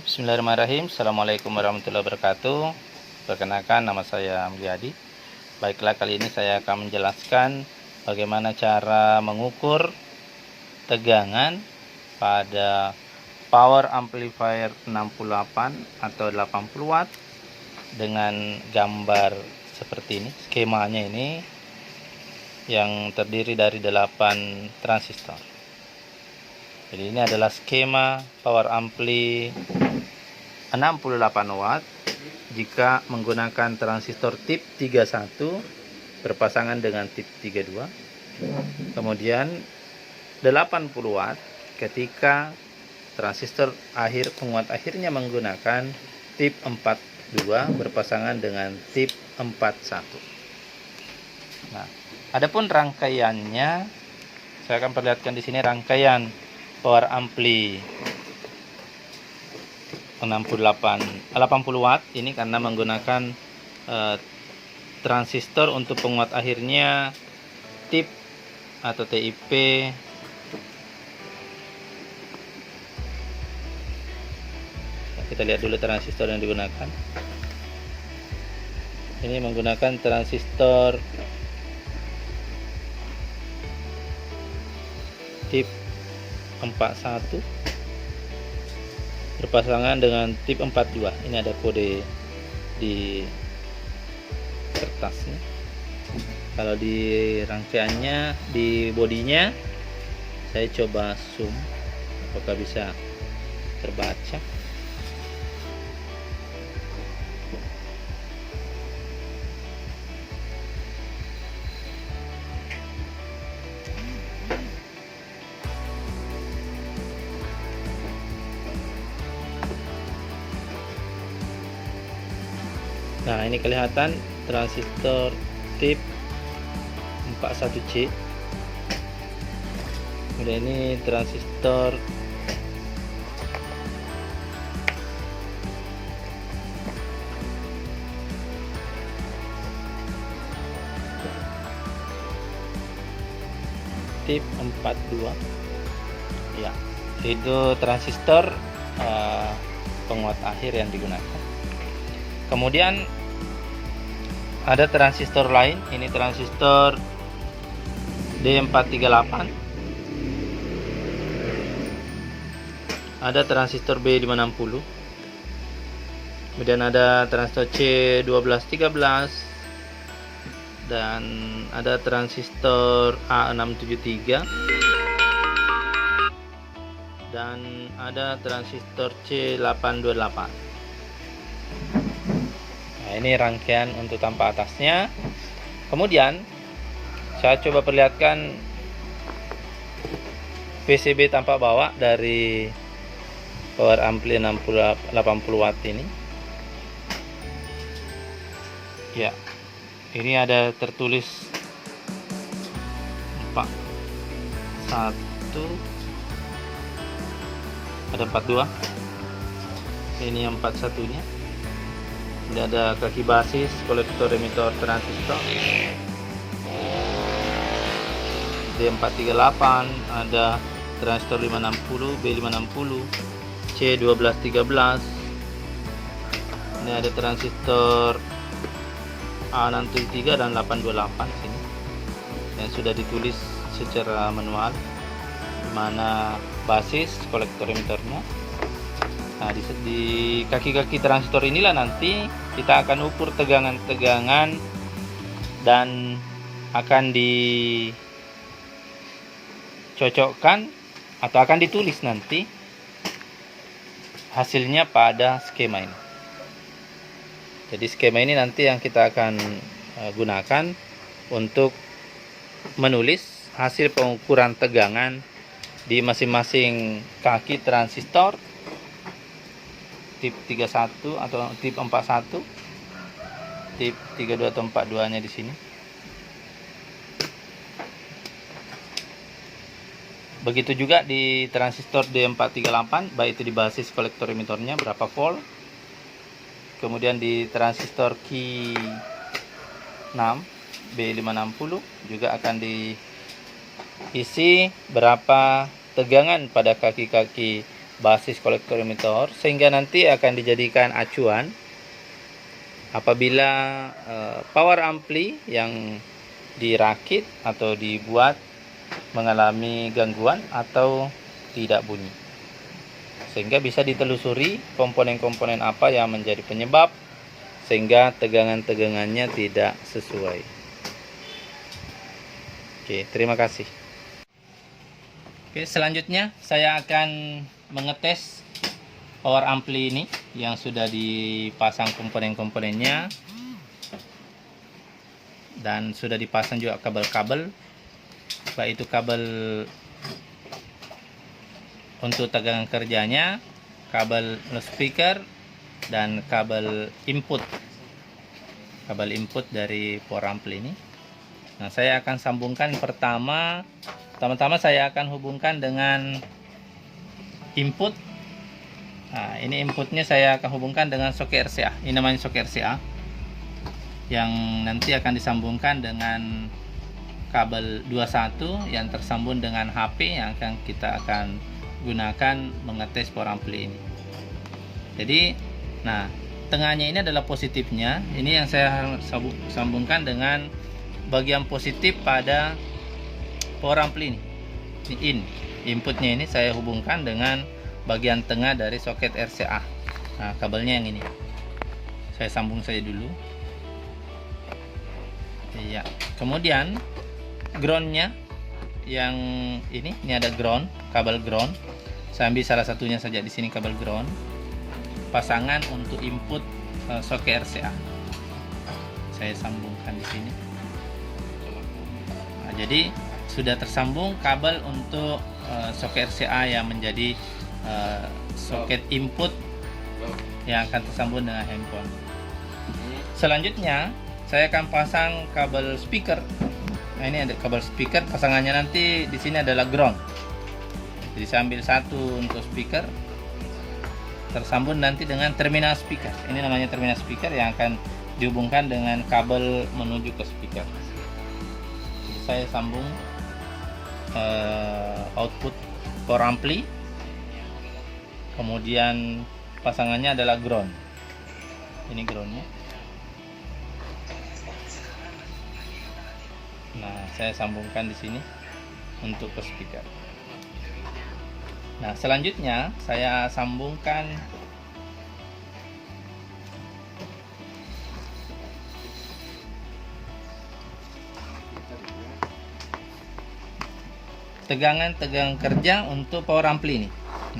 Bismillahirrahmanirrahim. Assalamualaikum warahmatullahi wabarakatuh. Perkenalkan, nama saya Mulyadi. Baiklah, kali ini saya akan menjelaskan bagaimana cara mengukur tegangan pada power amplifier 68 atau 80 watt dengan gambar seperti ini. Skemanya ini yang terdiri dari 8 transistor. Jadi ini adalah skema power ampli 68 watt jika menggunakan transistor tip 31 berpasangan dengan tip 32. Kemudian 80 watt ketika transistor penguat akhirnya menggunakan tip 42 berpasangan dengan tip 41. Nah, adapun rangkaiannya saya akan perlihatkan di sini rangkaian power ampli 80 watt ini karena menggunakan transistor untuk penguat akhirnya tip atau TIP kita lihat dulu transistor yang digunakan. Ini menggunakan transistor tip 41 berpasangan dengan tip 42. Ini ada kode di kertasnya. Kalau di rangkaiannya, di bodinya, saya coba zoom apakah bisa terbaca. Nah, ini kelihatan transistor tip 41C. Kemudian ini transistor tip 42. Ya, itu transistor penguat akhir yang digunakan. Kemudian ada transistor lain, ini transistor D438, ada transistor B560, kemudian ada transistor C1213, dan ada transistor A673, dan ada transistor C828. Nah, ini rangkaian untuk tampak atasnya. Kemudian saya coba perlihatkan PCB tampak bawah dari power ampli 80 watt ini. Ya, ini ada tertulis 41, ada 42. Ini yang 41 nya. Ini ada kaki basis, kolektor emitor transistor D438, ada transistor 560, B560, C1213. Ini ada transistor A673 dan 828 sini yang sudah ditulis secara manual di mana basis kolektor emitornya. Nah, di kaki-kaki transistor inilah nanti kita akan ukur tegangan-tegangan dan akan dicocokkan atau akan ditulis nanti hasilnya pada skema ini. Jadi skema ini nanti yang kita akan gunakan untuk menulis hasil pengukuran tegangan di masing-masing kaki transistor tip 31 atau tip 41, tip 32 atau 42 nya di sini. Begitu juga di transistor D438, baik itu di basis kolektor emitornya berapa volt. Kemudian di transistor Q6 B560 juga akan diisi berapa tegangan pada kaki-kaki basis kolektor emitor, sehingga nanti akan dijadikan acuan apabila power ampli yang dirakit atau dibuat mengalami gangguan atau tidak bunyi, sehingga bisa ditelusuri komponen-komponen apa yang menjadi penyebab sehingga tegangan-tegangannya tidak sesuai. Oke, terima kasih. Oke, selanjutnya saya akan mengetes power ampli ini yang sudah dipasang komponen-komponennya dan sudah dipasang juga kabel-kabel, baik itu kabel untuk tegangan kerjanya, kabel loudspeaker, dan kabel input dari power ampli ini. Nah, saya akan sambungkan pertama saya akan hubungkan dengan input. Nah, ini inputnya saya akan hubungkan dengan soket RCA. Ini namanya soket RCA yang nanti akan disambungkan dengan kabel 21 yang tersambung dengan HP yang kita akan gunakan mengetes power ampli ini. Jadi, nah, tengahnya ini adalah positifnya. Ini yang saya sambungkan dengan bagian positif pada power ampli ini. Ini inputnya ini saya hubungkan dengan bagian tengah dari soket RCA. Nah, kabelnya yang ini saya sambung saja dulu. Iya. Kemudian groundnya yang ini ada ground, kabel ground. Saya ambil salah satunya saja di sini, kabel ground. Pasangan untuk input soket RCA. Saya sambungkan di sini. Nah, jadi sudah tersambung kabel untuk soket RCA yang menjadi soket input yang akan tersambung dengan handphone. Selanjutnya saya akan pasang kabel speaker. Nah, ini ada kabel speaker, pasangannya nanti di sini adalah ground. Jadi saya ambil satu untuk speaker, tersambung nanti dengan terminal speaker. Ini namanya terminal speaker yang akan dihubungkan dengan kabel menuju ke speaker. Jadi saya sambung output power ampli, kemudian pasangannya adalah ground. Ini groundnya. Nah, saya sambungkan di sini untuk ke speaker. Nah, selanjutnya saya sambungkan tegangan kerja untuk power ampli ini.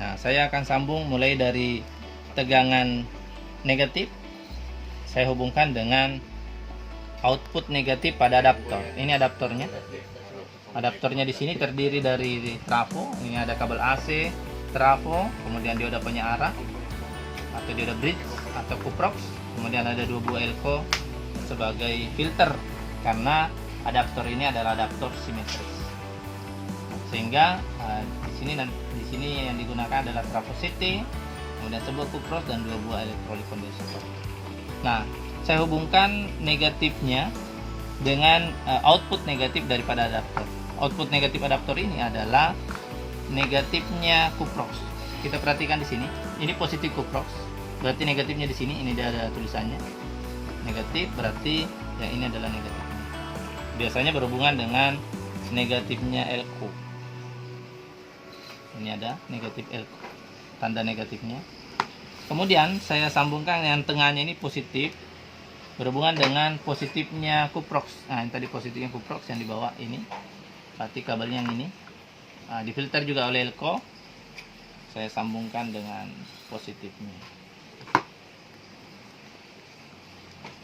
Nah, saya akan sambung mulai dari tegangan negatif. Saya hubungkan dengan output negatif pada adaptor. Ini adaptornya. Adaptornya di sini terdiri dari trafo. Ini ada kabel AC, trafo, kemudian dioda penyearah atau dioda bridge atau kuprox. Kemudian ada 2 buah elko sebagai filter karena adaptor ini adalah adaptor simetris. Sehingga di sini yang digunakan adalah trafo CT, kemudian sebuah kuprox dan 2 buah elektrolit kondensator. Nah, saya hubungkan negatifnya dengan output negatif daripada adaptor. Output negatif adaptor ini adalah negatifnya kuprox. Kita perhatikan di sini, ini positif kuprox, berarti negatifnya di sini, ini dia ada tulisannya negatif, berarti yang ini adalah negatif. Biasanya berhubungan dengan negatifnya elko. Ini ada negatif elko, tanda negatifnya. Kemudian saya sambungkan yang tengahnya ini positif, berhubungan dengan positifnya kuprox. Nah, yang tadi positifnya kuprox yang di bawah ini, berarti kabelnya yang ini. Nah, difilter juga oleh elko. Saya sambungkan dengan positifnya.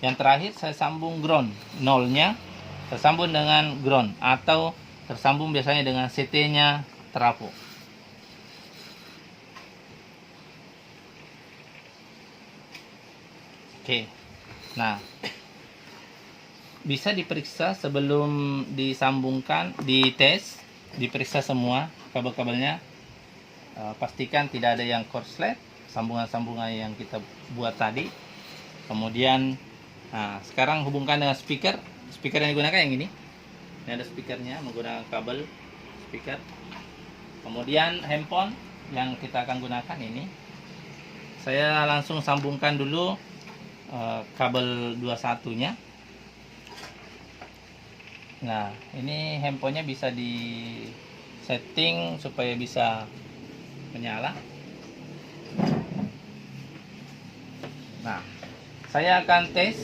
Yang terakhir saya sambung ground, nolnya tersambung dengan ground atau tersambung biasanya dengan CT-nya trafo. Oke. Nah, bisa diperiksa sebelum disambungkan, dites, diperiksa semua kabel-kabelnya. Pastikan tidak ada yang korslet, sambungan-sambungan yang kita buat tadi. Kemudian, nah, sekarang hubungkan dengan speaker. Speaker yang digunakan yang ini. Ini ada speakernya menggunakan kabel speaker. Kemudian handphone yang kita akan gunakan ini, saya langsung sambungkan dulu kabel 21 nya. Nah, ini handphonenya bisa di setting supaya bisa menyala. Nah, saya akan tes.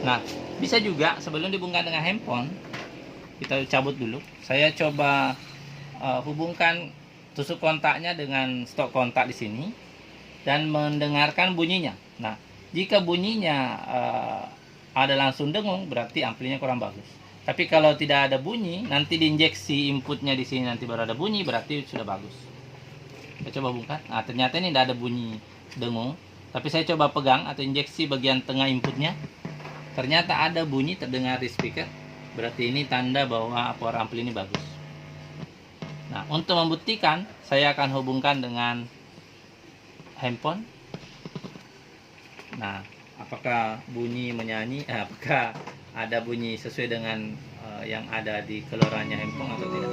Nah, bisa juga sebelum dihubungkan dengan handphone, kita cabut dulu. Saya coba hubungkan tusuk kontaknya dengan stok kontak di sini dan mendengarkan bunyinya. Nah, jika bunyinya ada langsung dengung, berarti amplinya kurang bagus. Tapi kalau tidak ada bunyi, nanti diinjeksi inputnya di sini nanti baru ada bunyi, berarti sudah bagus. Saya coba hubungkan. Nah, ternyata ini tidak ada bunyi dengung. Tapi saya coba pegang atau injeksi bagian tengah inputnya. Ternyata ada bunyi terdengar di speaker. Berarti ini tanda bahwa power ampli ini bagus. Nah, untuk membuktikan, saya akan hubungkan dengan handphone. Nah, apakah bunyi menyanyi, apakah ada bunyi sesuai dengan yang ada di keluarannya handphone atau tidak.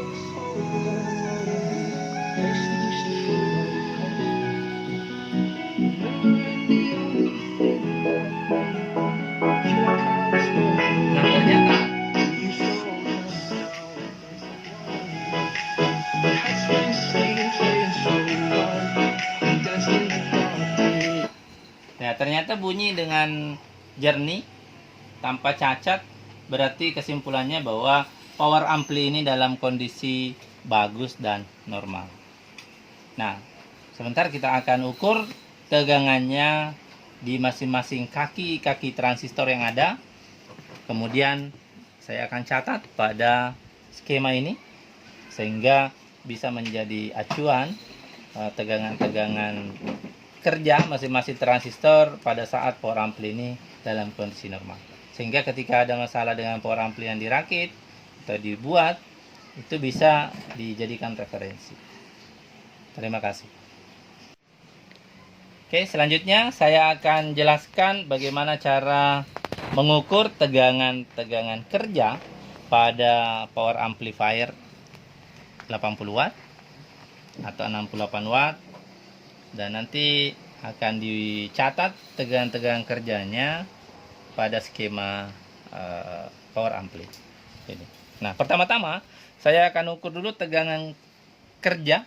Nah, ternyata ternyata bunyi dengan jernih tanpa cacat, berarti kesimpulannya bahwa power ampli ini dalam kondisi bagus dan normal. Nah, sebentar kita akan ukur tegangannya di masing-masing kaki transistor yang ada. Kemudian saya akan catat pada skema ini sehingga bisa menjadi acuan tegangan-tegangan kerja masing-masing transistor pada saat power ampli ini dalam kondisi normal. Sehingga ketika ada masalah dengan power ampli yang dirakit atau dibuat, itu bisa dijadikan referensi. Terima kasih. Oke, selanjutnya saya akan jelaskan bagaimana cara mengukur tegangan kerja pada power amplifier 80 watt atau 68 watt. Dan nanti akan dicatat tegangan kerjanya pada skema power ampli ini. Nah, pertama-tama saya akan ukur dulu tegangan kerja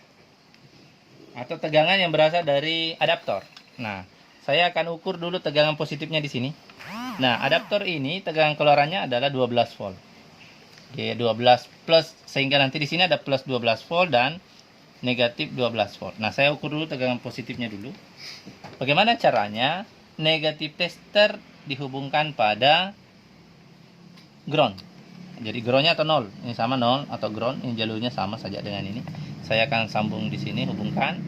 atau tegangan yang berasal dari adaptor. Nah, saya akan ukur dulu tegangan positifnya di sini. Nah, adaptor ini tegangan keluarannya adalah 12 volt. Oke, 12 plus, sehingga nanti di sini ada plus 12 volt dan negatif 12 volt. Nah, saya ukur dulu tegangan positifnya dulu. Bagaimana caranya? Negatif tester dihubungkan pada ground. Jadi groundnya atau 0. Ini sama 0 atau ground. Ini jalurnya sama saja dengan ini. Saya akan sambung di sini, hubungkan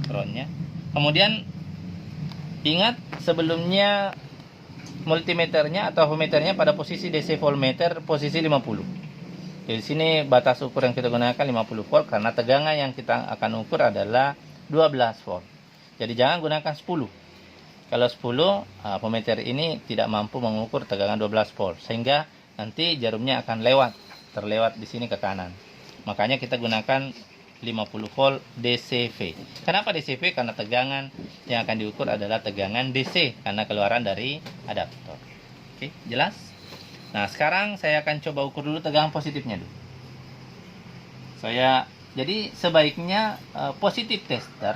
groundnya. Kemudian ingat sebelumnya multimeternya atau voltmeternya pada posisi DC voltmeter posisi 50. Di sini batas ukur yang kita gunakan 50 volt karena tegangan yang kita akan ukur adalah 12 volt. Jadi jangan gunakan 10. Kalau 10, voltmeter ini tidak mampu mengukur tegangan 12 volt sehingga nanti jarumnya akan terlewat di sini ke kanan. Makanya kita gunakan 50 volt DCV. Kenapa DCV? Karena tegangan yang akan diukur adalah tegangan DC karena keluaran dari adaptor. Oke, jelas? Nah, sekarang saya akan coba ukur dulu tegangan positifnya dulu. Jadi sebaiknya positif tester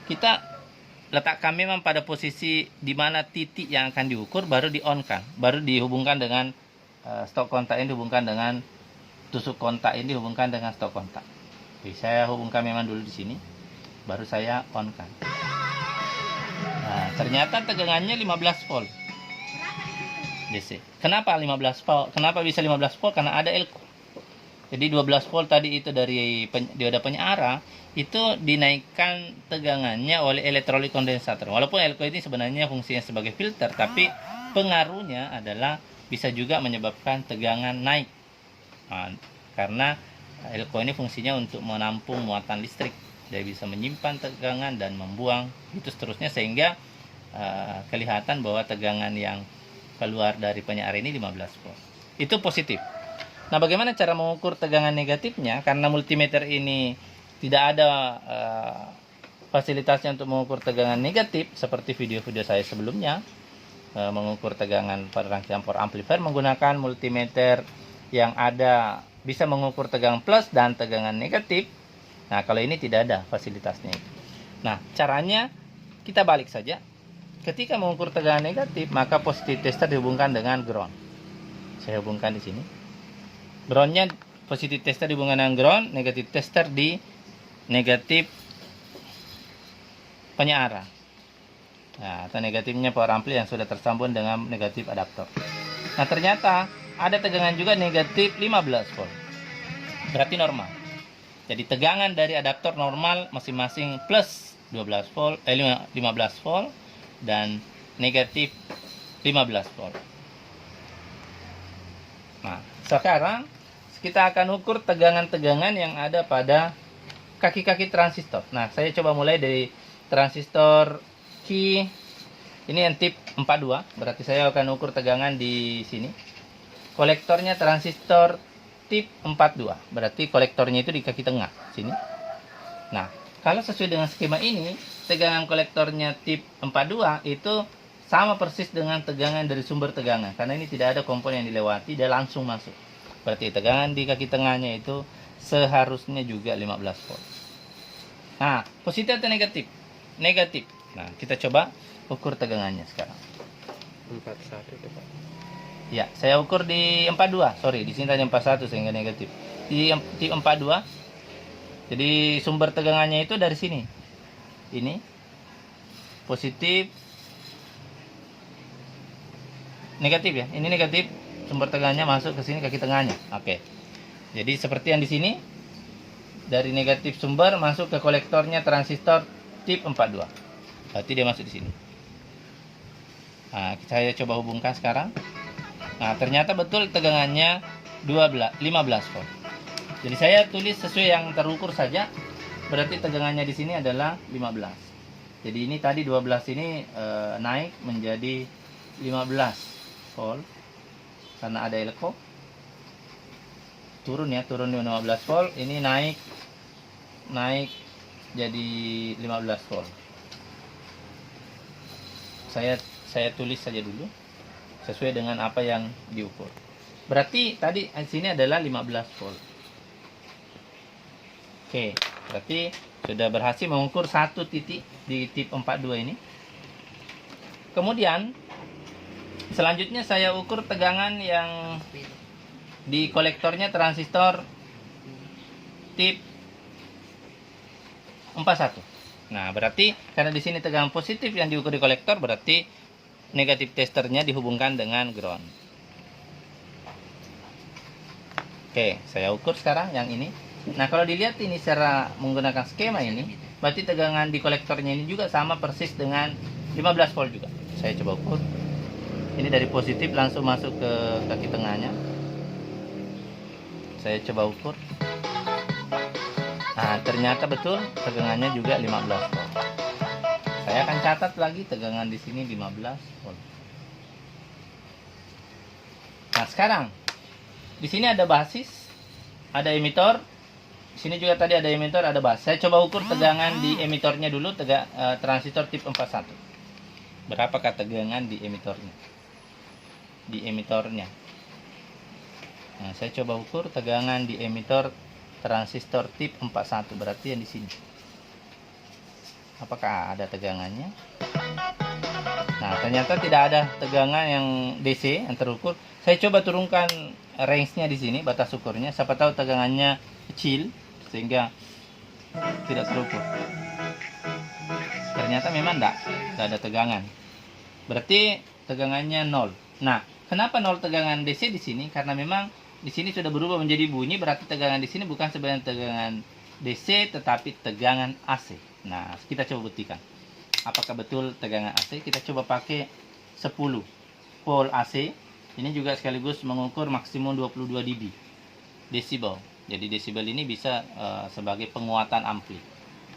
kita letakkan memang pada posisi di mana titik yang akan diukur baru di-on-kan, baru dihubungkan dengan stok kontak ini dihubungkan dengan tusuk kontak ini dihubungkan dengan stok kontak. Oke, saya hubungkan memang dulu di sini, baru saya on-kan. Nah, ternyata tegangannya 15 volt. DC. Kenapa 15 volt? Kenapa bisa 15 volt? Karena ada elko. Jadi 12 volt tadi itu dari dioda penyara itu dinaikkan tegangannya oleh elektrolit kondensator. Walaupun elko ini sebenarnya fungsinya sebagai filter, tapi pengaruhnya adalah bisa juga menyebabkan tegangan naik. Nah, karena elko ini fungsinya untuk menampung muatan listrik. Dia bisa menyimpan tegangan dan membuang itu seterusnya sehingga kelihatan bahwa tegangan yang keluar dari penyara ini 15 volt. Itu positif. Nah, bagaimana cara mengukur tegangan negatifnya? Karena multimeter ini tidak ada fasilitasnya untuk mengukur tegangan negatif seperti video-video saya sebelumnya, mengukur tegangan pada rangkaian power amplifier menggunakan multimeter yang ada bisa mengukur tegangan plus dan tegangan negatif. Nah, kalau ini tidak ada fasilitasnya. Nah, caranya kita balik saja. Ketika mengukur tegangan negatif, maka positif tester dihubungkan dengan ground. Saya hubungkan di sini. Groundnya positif tester dihubungkan dengan ground, negatif tester di negatif penyearah. Nah, atau negatifnya power ampli yang sudah tersambung dengan negatif adaptor. Nah, ternyata ada tegangan juga negatif 15 volt. Berarti normal. Jadi tegangan dari adaptor normal masing-masing plus 15 volt, 15 volt dan negatif 15 volt. Nah, sekarang kita akan ukur tegangan-tegangan yang ada pada kaki-kaki transistor. Nah, saya coba mulai dari transistor Q. Ini yang tip 42, berarti saya akan ukur tegangan di sini. Kolektornya transistor tip 42, berarti kolektornya itu di kaki tengah sini. Nah, kalau sesuai dengan skema ini, tegangan kolektornya tip 42 itu sama persis dengan tegangan dari sumber tegangan, karena ini tidak ada komponen yang dilewati, dia langsung masuk. Berarti tegangan di kaki tengahnya itu seharusnya juga 15 volt. Nah, positif atau negatif? Negatif. Nah, kita coba ukur tegangannya sekarang. 41 coba. Ya, saya ukur di 42. Sorry, di sini tadi 41 sehingga negatif. Di 42. Jadi sumber tegangannya itu dari sini. Ini positif, negatif ya. Ini negatif, sumber tegangannya masuk ke sini kaki tengahnya. Oke. Jadi seperti yang di sini, dari negatif sumber masuk ke kolektornya transistor tip 42. Berarti dia masuk di sini. Nah, saya coba hubungkan sekarang. Nah, ternyata betul tegangannya 15 volt. Jadi saya tulis sesuai yang terukur saja. Berarti tegangannya di sini adalah 15. Jadi ini tadi 12 ini naik menjadi 15 volt karena ada elko. Turun 15 volt, ini naik jadi 15 volt. Saya tulis saja dulu sesuai dengan apa yang diukur. Berarti tadi di sini adalah 15 volt. Oke, berarti sudah berhasil mengukur satu titik di tip 42 ini. Kemudian selanjutnya saya ukur tegangan yang di kolektornya transistor tip 41. Nah, berarti karena di sini tegangan positif yang diukur di kolektor, berarti negatif testernya dihubungkan dengan ground. Oke, saya ukur sekarang yang ini. Nah, kalau dilihat ini secara menggunakan skema ini, berarti tegangan di kolektornya ini juga sama persis dengan 15 volt juga. Saya coba ukur. Ini dari positif langsung masuk ke kaki tengahnya. Saya coba ukur. Nah, ternyata betul tegangannya juga 15 volt. Saya akan catat lagi tegangan di sini 15 volt. Nah, sekarang di sini ada basis, ada emitor. Di sini juga tadi ada emitor, ada basis. Saya coba ukur tegangan di emitornya dulu, transistor tip 41. Berapakah tegangan di emitornya? Nah, saya coba ukur tegangan di emitor transistor tip 41, berarti yang di sini. Apakah ada tegangannya? Nah, ternyata tidak ada tegangan yang DC yang terukur. Saya coba turunkan range-nya di sini, batas ukurnya. Siapa tahu tegangannya kecil sehingga tidak terukur. Ternyata memang tidak ada tegangan. Berarti tegangannya 0. Nah, kenapa 0 tegangan DC di sini? Karena memang di sini sudah berubah menjadi bunyi, berarti tegangan di sini bukan sebenarnya tegangan DC tetapi tegangan AC. Nah, kita coba buktikan. Apakah betul tegangan AC? Kita coba pakai 10 volt AC. Ini juga sekaligus mengukur maksimum 22 dB desibel. Jadi desibel ini bisa sebagai penguatan ampli.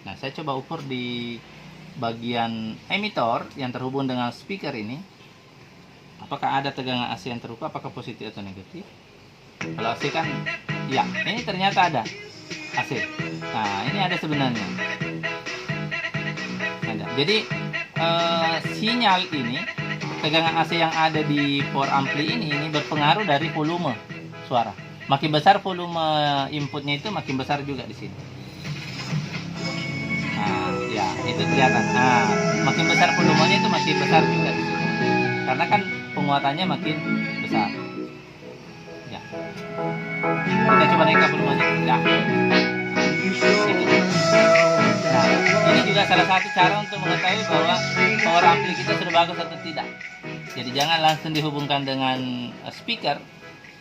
Nah, saya coba ukur di bagian emitor yang terhubung dengan speaker ini. Apakah ada tegangan AC yang terukur? Apakah positif atau negatif? Kalau AC kan, ya ini ternyata ada AC. Nah ini ada sebenarnya. Ada. Jadi sinyal ini, tegangan AC yang ada di power ampli ini berpengaruh dari volume suara. Makin besar volume inputnya itu, makin besar juga di sini. Nah, ya itu kelihatan. Nah, makin besar volumenya itu makin besar juga di sini. Karena kan penguatannya makin besar. Ya. Kita coba naikkan volumenya. Ya. Itu. Nah, ini juga salah satu cara untuk mengetahui bahwa power ampli kita sudah bagus atau tidak. Jadi jangan langsung dihubungkan dengan speaker,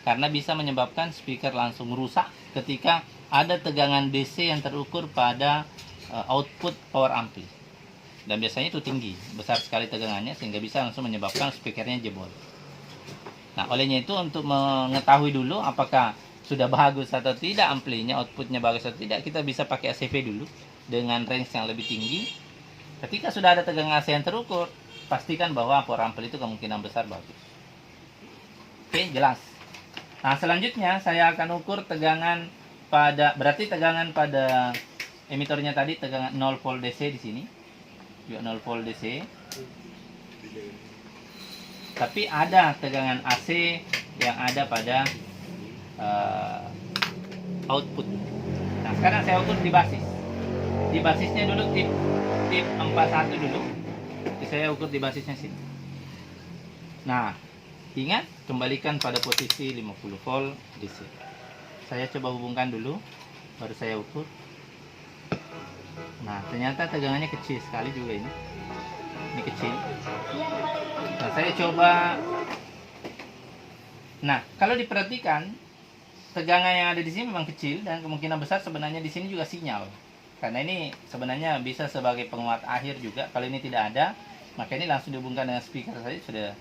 karena bisa menyebabkan speaker langsung rusak ketika ada tegangan DC yang terukur pada output power ampli. Dan biasanya itu tinggi, besar sekali tegangannya sehingga bisa langsung menyebabkan speakernya jebol. Nah, olehnya itu untuk mengetahui dulu apakah sudah bagus atau tidak amplinya, outputnya bagus atau tidak, kita bisa pakai ACV dulu dengan range yang lebih tinggi. Ketika sudah ada tegangan AC yang terukur, pastikan bahwa power ampli itu kemungkinan besar bagus. Oke, jelas. Nah, selanjutnya saya akan ukur tegangan pada, berarti tegangan pada emitornya tadi tegangan 0 volt DC di sini. Juga 0 volt DC. Tapi ada tegangan AC yang ada pada output. Nah, sekarang saya ukur di basis. Di basisnya dulu tip 41 dulu. Jadi saya ukur di basisnya sini. Nah, ingat kembalikan pada posisi 50 volt DC. Saya coba hubungkan dulu, baru saya ukur. Nah, ternyata tegangannya kecil sekali juga ini. Ini kecil. Nah, saya coba. Nah, kalau diperhatikan, tegangan yang ada di sini memang kecil dan kemungkinan besar sebenarnya di sini juga sinyal. Karena ini sebenarnya bisa sebagai penguat akhir juga. Kalau ini tidak ada, maka ini langsung dihubungkan dengan speaker saja sudah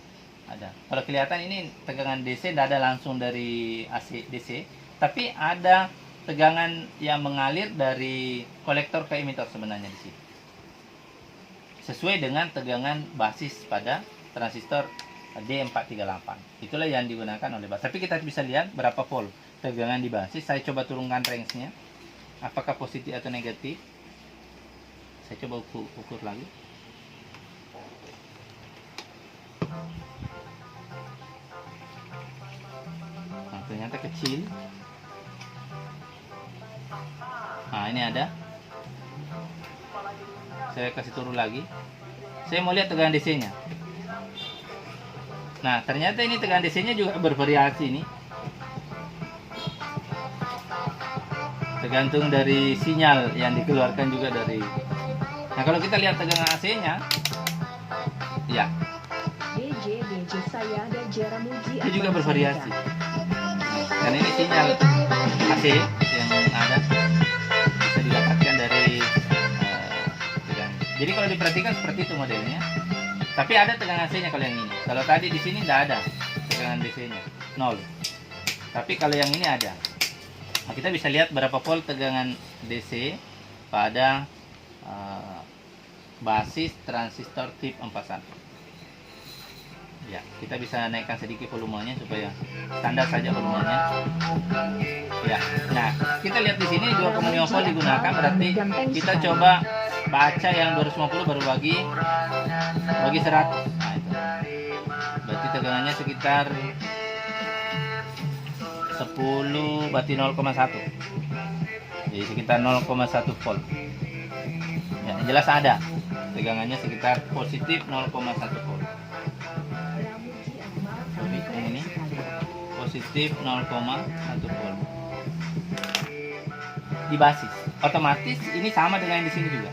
ada. Kalau kelihatan ini tegangan DC tidak ada langsung dari AC DC, tapi ada tegangan yang mengalir dari kolektor ke emitor sebenarnya di sini. Sesuai dengan tegangan basis pada transistor D438. Itulah yang digunakan oleh basis. Tapi kita bisa lihat berapa volt tegangan di basis. Saya coba turunkan range-nya. Apakah positif atau negatif? Saya coba ukur lagi. Nah, ternyata kecil. Nah, ini ada. Saya kasih turun lagi. Saya mau lihat tegangan DC-nya. Nah, ternyata ini tegangan DC-nya juga bervariasi nih. Tergantung dari sinyal yang dikeluarkan juga dari. Nah, kalau kita lihat tegangan AC-nya, ya, itu juga bervariasi. Dan ini sinyal AC yang ada bisa didapatkan dari tegangan. Jadi kalau diperhatikan seperti itu modelnya. Tapi ada tegangan AC-nya kalau yang ini. Kalau tadi di sini tidak ada tegangan DC-nya, 0. Tapi kalau yang ini ada. Nah, kita bisa lihat berapa volt tegangan DC pada basis transistor tip 41. Ya, kita bisa naikkan sedikit volumenya supaya standar saja volumenya. Ya, nah kita lihat di sini 2,5 volt digunakan, berarti kita coba baca yang 250 baru bagi 100. Nah, itu. Berarti tegangannya sekitar 10 berarti 0,1. Jadi sekitar 0,1 volt. Ya, jelas ada. Tegangannya sekitar positif 0,1 volt. Ini positif 0,1 volt. Di basis. Otomatis ini sama dengan yang di sini juga.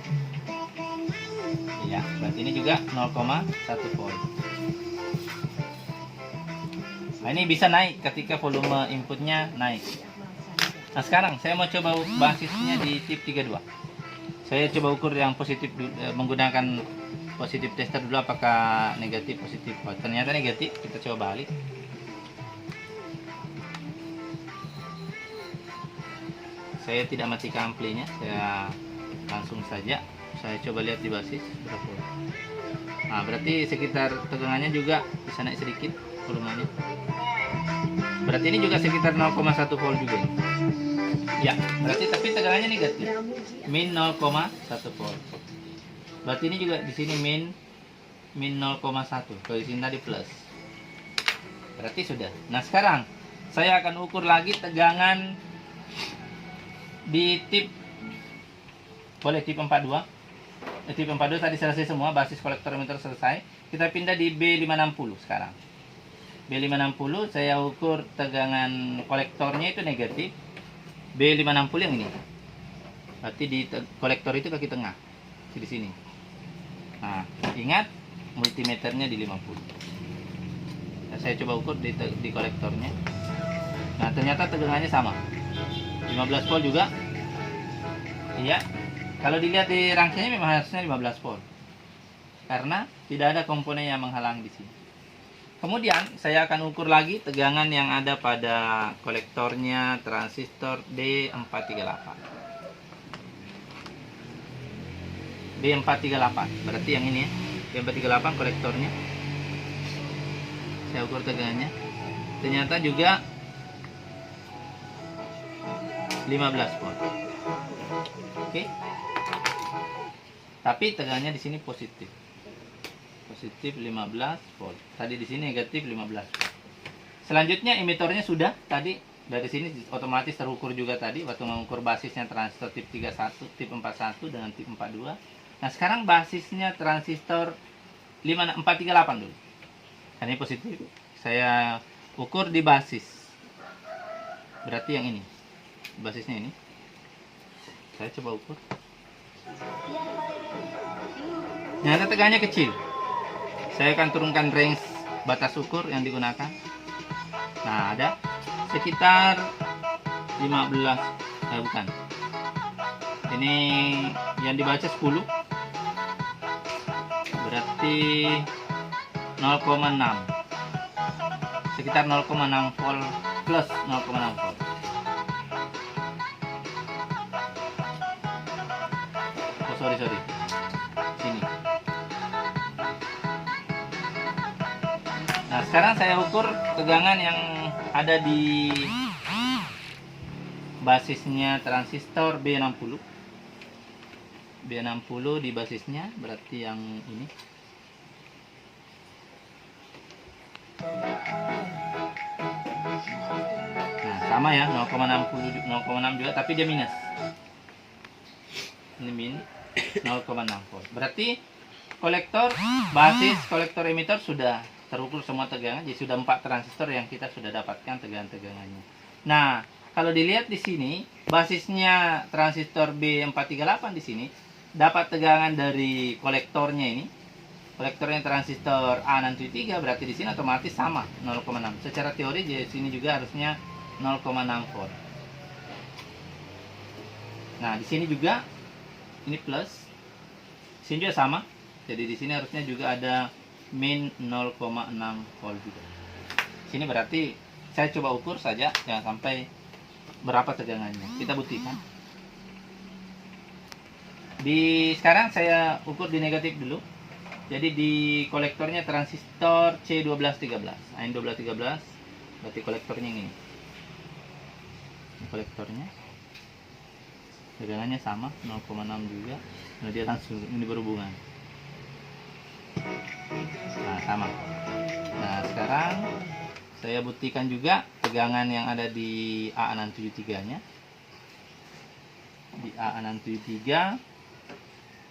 Ya, berarti ini juga 0,1 volt. Nah, ini bisa naik ketika volume inputnya naik. Nah, sekarang saya mau coba basisnya di tip 32. Saya coba ukur yang positif menggunakan positif tester dulu, apakah negatif positif. Oh, ternyata negatif. Kita coba balik. Saya tidak matikan amplinya, saya langsung saja. Saya coba lihat di basis berapa. Nah, berarti sekitar tegangannya juga bisa naik sedikit volumenya. Berarti ini juga sekitar 0,1 volt juga ini. Ya, berarti tapi tegangannya negatif. Min 0,1 volt. Berarti ini juga di sini min 0,1. Kalau di sini tadi plus. Berarti sudah. Nah, sekarang saya akan ukur lagi tegangan di tip, boleh tip 42. Tip 42 tadi selesai semua, basis kolektor emitter selesai. Kita pindah di B560 sekarang. B560 saya ukur tegangan kolektornya itu negatif. B560 yang ini. Berarti di kolektor itu kaki tengah. Di sini. Nah, ingat multimeternya di 50. Nah, saya coba ukur di kolektornya. Nah, ternyata tegangannya sama. 15 volt juga. Iya. Kalau dilihat di rangkaiannya memang harusnya 15 volt. Karena tidak ada komponen yang menghalang di sini. Kemudian saya akan ukur lagi tegangan yang ada pada kolektornya transistor D438. D438, berarti yang ini ya. D438 kolektornya. Saya ukur tegangannya. Ternyata juga 15 volt. Oke. Tapi tegangannya di sini positif. Positif 15 volt. Tadi di sini negatif 15 volt. Selanjutnya emitornya sudah tadi dari sini otomatis terukur juga tadi waktu mengukur basisnya transistor tip 31, tip 41 dengan tip 42. Nah, sekarang basisnya transistor 438 dulu. Kan ini positif. Saya ukur di basis. Berarti yang ini. Basisnya ini. Saya coba ukur. Nyata tegangannya kecil. Saya akan turunkan range batas ukur yang digunakan. Nah, ada sekitar 15. Bukan. Ini yang dibaca 10. Berarti 0,6. Sekitar 0,6 volt plus 0,6 volt. Oh, sorry. Sini. Nah, sekarang saya ukur tegangan yang ada di basisnya transistor B60. B60 di basisnya, berarti yang ini. Nah, sama ya, 0,6 juga, tapi dia minus. Ini min 0,6 volt. Berarti kolektor, basis, kolektor emitter sudah terukur semua tegangan. Jadi sudah 4 transistor yang kita sudah dapatkan tegangan-tegangannya. Nah, kalau dilihat di sini, basisnya transistor B438 di sini dapat tegangan dari kolektornya ini. Kolektornya transistor A673, berarti di sini otomatis sama 0,6. Secara teori di sini juga harusnya 0,6 volt. Nah, di sini juga ini plus. Di sini juga sama. Jadi di sini harusnya juga ada min 0,6 volt juga. Sini berarti saya coba ukur saja, jangan sampai berapa tegangannya. Kita buktikan. Sekarang saya ukur di negatif dulu. Jadi di kolektornya transistor C1213. Nah, ini 1213. Berarti kolektornya yang ini. Ini kolektornya. Tegangannya sama 0,6 juga. Nah, dia langsung ini berhubungan. Nah, sama. Nah, sekarang saya buktikan juga tegangan yang ada di A673 nya. Di A673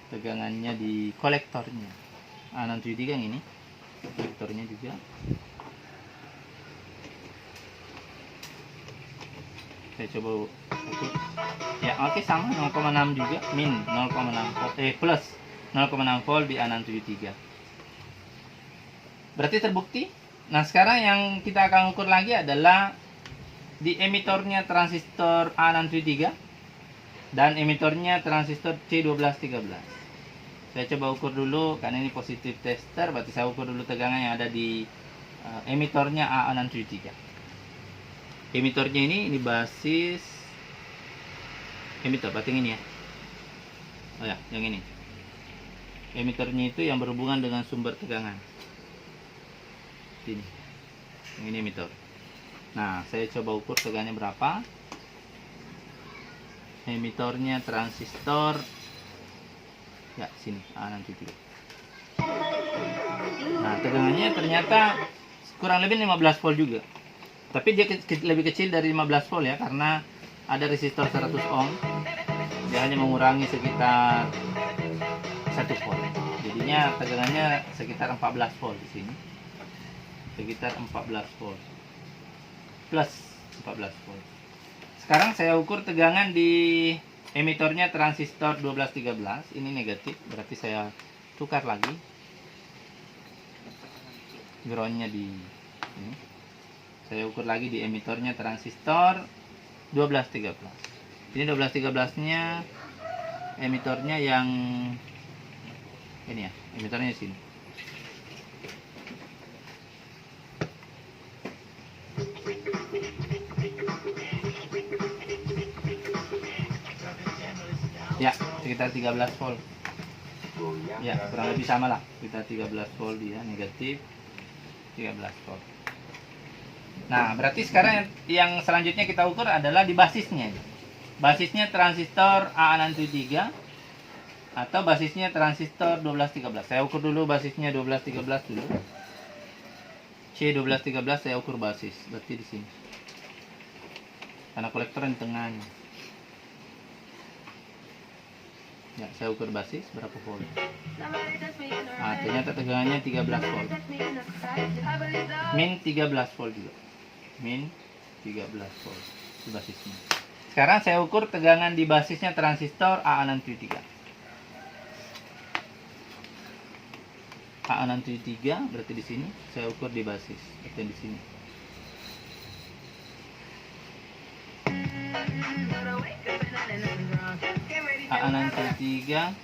tegangannya di kolektornya. A673 yang ini. Kolektornya juga. Saya coba ukur. Ya, oke, sama 0,6 juga, min 0,6 volt, plus 0,6 volt di A673. Berarti terbukti. Nah, sekarang yang kita akan ukur lagi adalah di emitornya transistor A673 dan emitornya transistor C1213. Saya coba ukur dulu karena ini positif tester, berarti saya ukur dulu tegangan yang ada di emitornya A673. Emitornya ini basis emitor, berarti ini ya. Oh ya, yang ini. Emitornya itu yang berhubungan dengan sumber tegangan. Ini. Yang ini emitor. Nah, saya coba ukur tegangannya berapa. Emitornya transistor. Ya, sini. Nanti tiga. Nah, tegangannya ternyata kurang lebih 15 volt juga. Tapi dia lebih kecil dari 15 volt ya, karena ada resistor 100 ohm. Dia hanya mengurangi sekitar 1 volt. Jadinya tegangannya sekitar 14 volt di sini. Sekitar 14 volt. Plus 14 volt. Sekarang saya ukur tegangan di emitornya transistor 1213. Ini negatif, berarti saya tukar lagi. Groundnya di ini. Saya ukur lagi di emitornya transistor 1213. Ini 1213-nya emitornya yang ini ya, emitornya di sini. Ya, sekitar 13 volt. Ya, kurang lebih sama lah. Sekitar 13 volt dia, negatif 13 volt. Nah, berarti sekarang yang selanjutnya kita ukur adalah di basisnya. Basisnya transistor AA673 atau basisnya transistor 1213. Saya ukur dulu basisnya 1213 dulu. C1213 saya ukur basis, berarti di sini. Karena kolektor di tengahnya. Ya, saya ukur basis berapa volt. Nah, ternyata tegangannya 13 volt. Min 13 volt juga. Min 13 volt di basisnya. Sekarang saya ukur tegangan di basisnya transistor AA673. AA673 berarti di sini saya ukur di basis, berarti di sini. AA673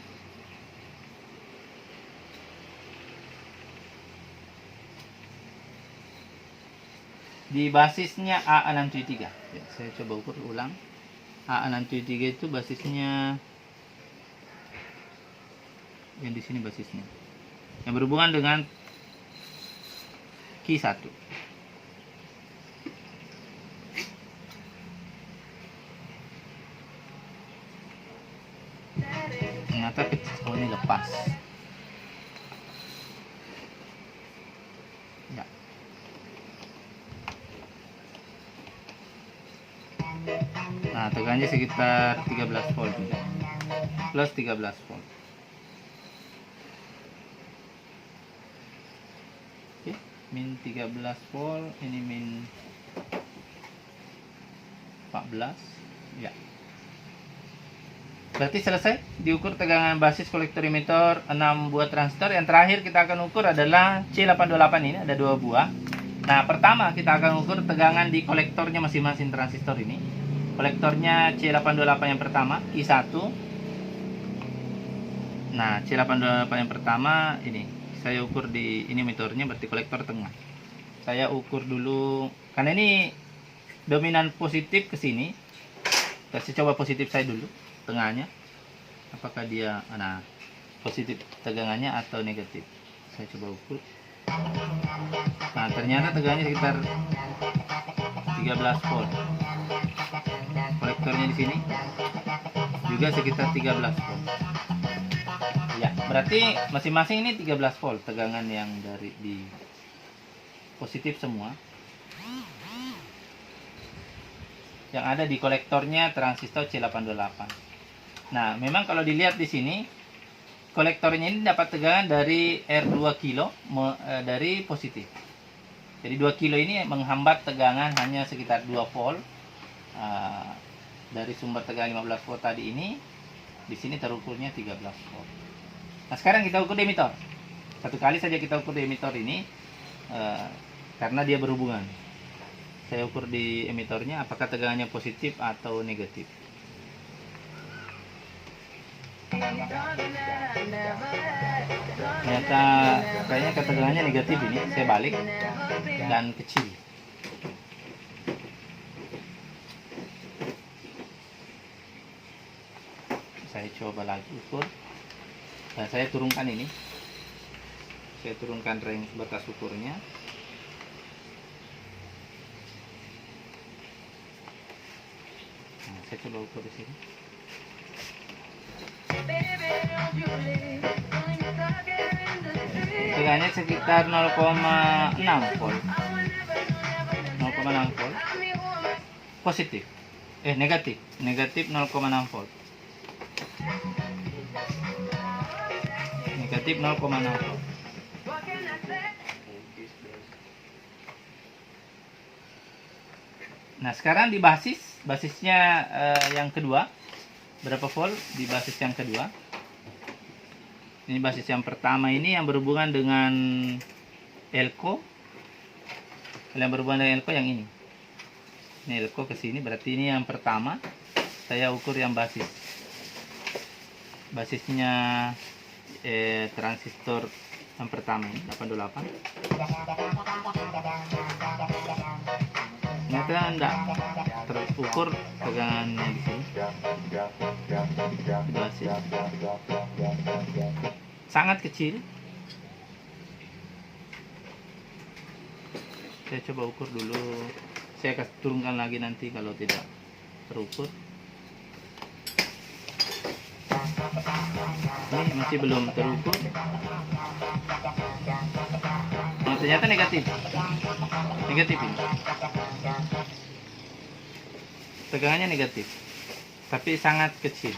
di basisnya AA673. Ya, saya coba ukur ulang. AA673 itu basisnya yang di sini, basisnya yang berhubungan dengan Q1. Ternyata ini lepas. Ya. Nah, tegangannya sekitar 13 volt juga. Plus 13 volt. Oke, min 13 volt, ini min 14. Ya. Berarti selesai diukur tegangan basis kolektor emitor 6 buah transistor. Yang terakhir kita akan ukur adalah C828 ini, ada 2 buah. Nah, pertama kita akan ukur tegangan di kolektornya masing-masing transistor ini. Kolektornya C828 yang pertama, Q1. Nah, C828 yang pertama ini saya ukur di ini emitornya, berarti kolektor tengah. Saya ukur dulu karena ini dominan positif ke sini. Kasih coba positif saya dulu. Tengahnya apakah dia positif tegangannya atau negatif. Saya coba ukur. Nah, ternyata tegangannya sekitar 13 volt. Kolektornya di sini juga sekitar 13 volt. Ya, berarti masing-masing ini 13 volt tegangan yang dari di positif semua. Yang ada di kolektornya transistor C828. Nah, memang kalau dilihat di sini kolektornya ini dapat tegangan dari R2 kilo dari positif. Jadi 2 kilo ini menghambat tegangan hanya sekitar 2 volt. Dari sumber tegangan 15 volt tadi ini, di sini terukurnya 13 volt. Nah, sekarang kita ukur di emitor. Satu kali saja kita ukur di emitor ini karena dia berhubungan. Saya ukur di emitornya apakah tegangannya positif atau negatif. Ternyata kayaknya ketegangannya negatif ini. Saya balik dan kecil. Saya coba lagi ukur dan saya turunkan ini. Saya turunkan range batas ukurnya. saya coba ukur di sini. Tegangannya sekitar 0,6 volt. 0,6 volt. Positif. Negatif. Negatif 0,6 volt. Negatif 0,6 volt. Nah, sekarang di basisnya yang kedua, berapa volt di basis yang kedua? Ini basis yang pertama ini yang berhubungan dengan elko. Yang berhubungan dengan elko yang ini. Ini elko ke sini, berarti ini yang pertama. Saya ukur yang basis. Basisnya transistor yang pertama ini 828. Ternyata enggak terukur tegangannya di sini. Basis sangat kecil. Saya coba ukur dulu. Saya akan turunkan lagi nanti kalau tidak terukur. Ini masih belum terukur. Nah, ternyata negatif. Negatif ini. Tegangannya negatif. Tapi sangat kecil.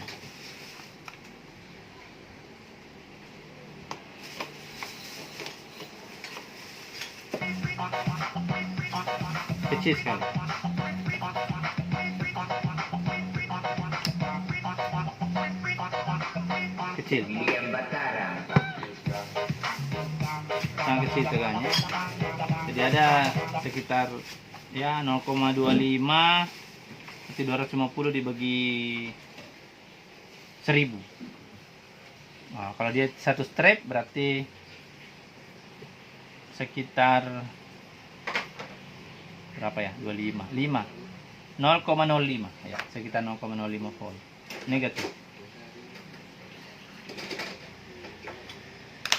Kecil sekali. Kecil. Sangat kecil tegangannya. Jadi ada sekitar ya 0,25 nanti 250 dibagi 1000. Nah, kalau dia satu strap berarti sekitar berapa ya? 25. 0,05 ya, sekitar 0,05 volt. Negatif.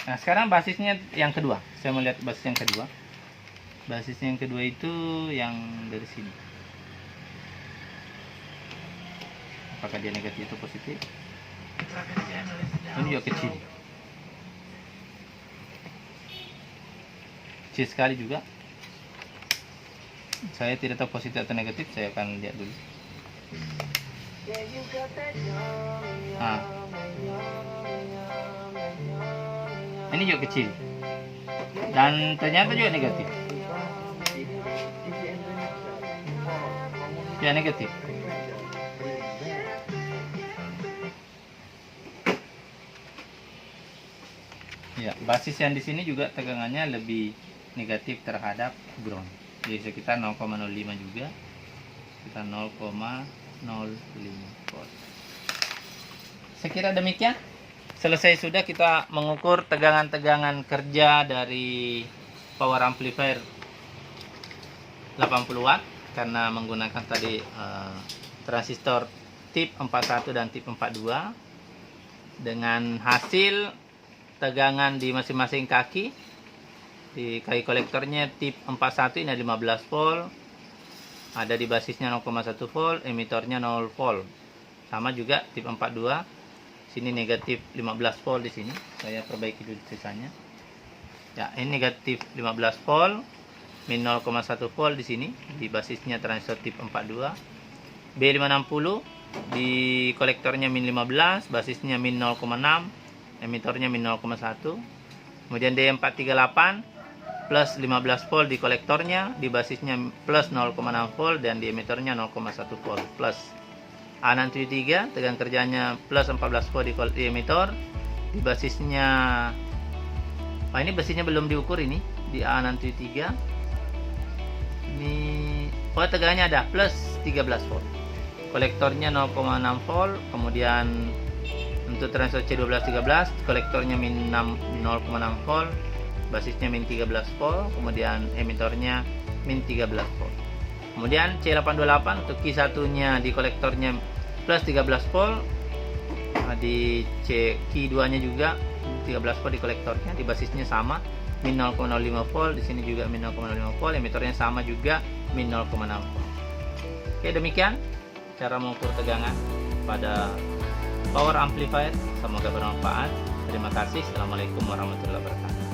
Nah, sekarang basisnya yang kedua. Saya melihat basis yang kedua. Basisnya yang kedua itu yang dari sini. Apakah dia negatif atau positif? Ini juga kecil. Kecil sekali juga. Saya tidak tahu positif atau negatif, saya akan lihat dulu. Nah, ini juga kecil dan ternyata juga negatif. Ya, negatif. Ya, basis yang di sini juga tegangannya lebih negatif terhadap ground. Jadi sekitar 0,05 juga. Sekitar 0,05 volt. Saya kira demikian. Selesai sudah kita mengukur tegangan-tegangan kerja dari power amplifier 80 watt karena menggunakan tadi transistor tip 41 dan tip 42 dengan hasil tegangan di masing-masing kaki. Di kaki kolektornya tip 41 ini ada 15 volt, ada di basisnya 0,1 volt, emitornya 0 volt. Sama juga tip 42, sini negatif 15 volt di sini. Saya perbaiki dulu sisanya. Ya, ini negatif 15 volt, min 0,1 volt di sini di basisnya transistor tip 42. B560 di kolektornya min 15, basisnya min 0,6, emitornya min 0,1. Kemudian D438 plus 15 volt di kolektornya, di basisnya plus 0,6 volt dan di emitornya 0,1 volt plus. A673 tegangan kerjanya plus 14 volt di emitor, di basisnya ini basisnya belum diukur ini di A673. Ini tegangannya ada plus 13 volt. Kolektornya 0,6 volt, kemudian untuk transistor C1213 kolektornya min 0,6 volt, basisnya min 13 volt, kemudian emitornya min 13 volt. Kemudian C828 untuk Q1 nya di kolektornya plus 13 volt, di Q2 nya juga 13 volt di kolektornya, di basisnya sama min 0,05 volt, di sini juga min 0,05 volt, emitornya sama juga min 0,6 volt. Oke, demikian cara mengukur tegangan pada power amplifier. Semoga bermanfaat. Terima kasih. Assalamualaikum warahmatullahi wabarakatuh.